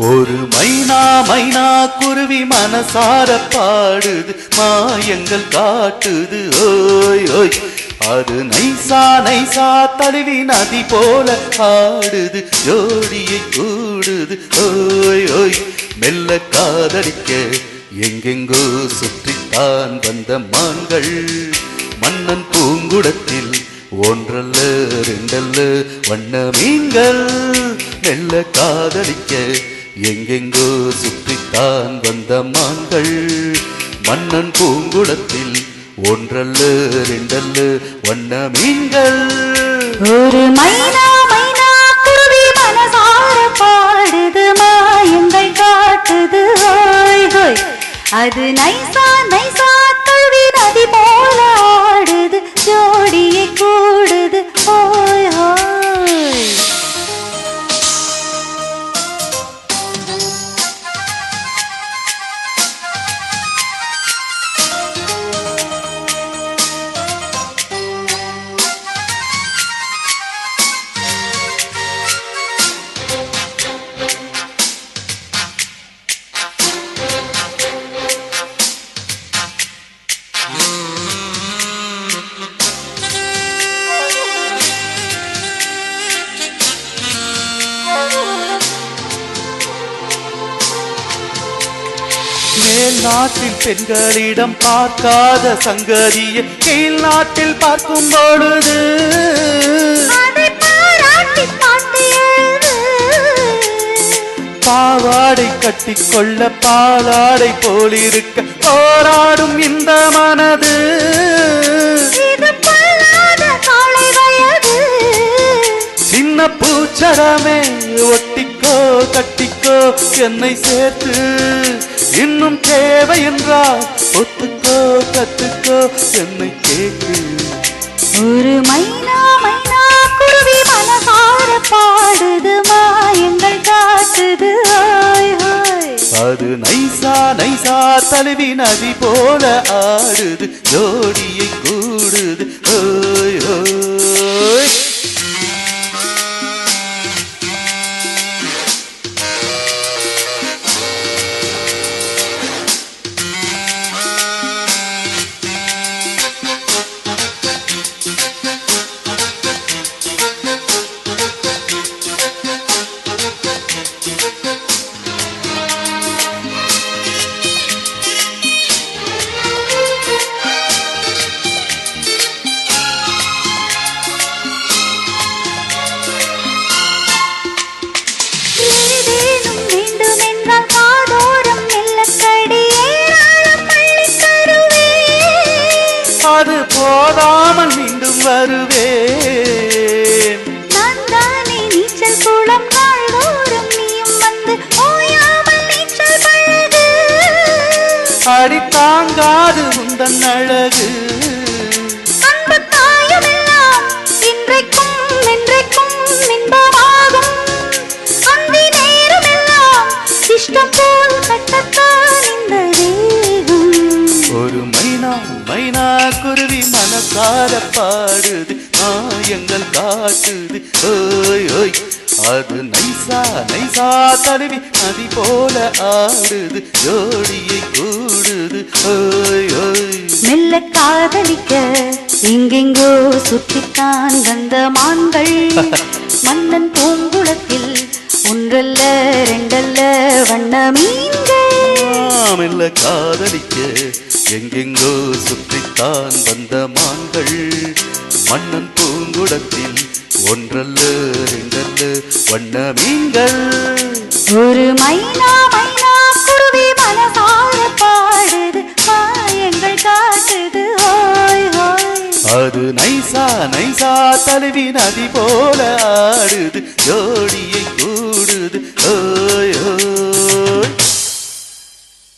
ஒரு மைனா மைனா குருவி மனசார பாடுது, மாயங்கள் காட்டுது ஓய் ஓய். அது நைசா நைசா தழுவி நதி போல ஆடுது, ஜோடியை கூடுது ஓய் ஓய். மெல்ல காதலிக்க எங்கெங்கோ சுற்றித்தான் வந்த மான்கள், மன்னன் பூங்குடத்தில் ஒன்றல்ல ரெண்டல்ல வண்ண மீன்கள். மெல்ல காதலிக்க எங்கெங்கோ சுற்றித்தான் வந்த மான்கள், மன்னன் பூங்குடத்தில் ஒன்றல்ல ரெண்டல்ல வண்ண மீன்கள். ஒரு மைனா மைனா குருவி மனசார பாடுது, மாயங்கள் காட்டுது ஹோய் ஹோய். அது நைசா நைசா தழுவி நதி போல ஆடுது, ஜோடியை கூடுது ஹோய் ஹோய். மேல் நாட்டில் பெண்களிடம் பார்க்காத சங்கதியை கீழ் நாட்டில் பார்க்கும் பொழுது பாவாடை கட்டிக்கொள்ள பாலாடை போலிருக்க போராடும் இந்த மனது. சின்ன பூச்சரமே ஒட்டிக்கோ கட்டிக்கோ என்னை சேர்த்து, இன்னும் தேவை என்றால் ஒத்துக்கோ கத்துக்கோ என்னை கேட்டு. ஒரு மைனா மைனா குருவி மனசார பாடுது, மாயங்கள் காட்டுது ஹோய் ஹோய். அது நைசா நைசா தழுவி நதி போல ஆடுது, ஜோடியை கூடுது ஓய் ஓய். அது போதாமல் மீண்டும் வருவேன். நான் தானே நீச்சல் குளம், நாள்தோறும் நீயும் வந்து ஓயாமல் நீச்சல் பழகு. அடி தாங்காது உந்தன் அழகு, அன்பு தாயமெல்லாம் இன்றைக்கும் என்றைக்கும் இன்பமாகும். அந்தி நேரமெல்லாம் இஷ்டம் போல் கட்டத்தான் இந்த தேகம். ஒரு மைனா மைனா குருவி மனசார பாடுது, மாயங்கள் காட்டுது ஓய் ஓய். அது நைசா நைசா தழுவி நதி போல ஆடுது, ஜோடியை கூடுது ஓய் ஓய். மெல்ல காதலிக்க எங்கெங்கோ சுற்றித்தான் வந்த மான்கள், மன்னன் பூங்குளத்தில் ஒன்றல்ல ரெண்டல்ல வண்ண மீன்கள். மெல்ல காதலிக்க எங்கெங்கோ சுற்றித்தான் வந்த மான்கள், மன்னன் பூங்குடத்தில் ஒன்றல்ல ரெண்டல்ல வண்ண மீன்கள். ஒரு மைனா மைனா குருவி மனசார பாடுது, மாயங்கள் காட்டுது ஹோய் ஹோய். அது நைசா நைசா தழுவி நதி போல ஆடுது, ஜோடியை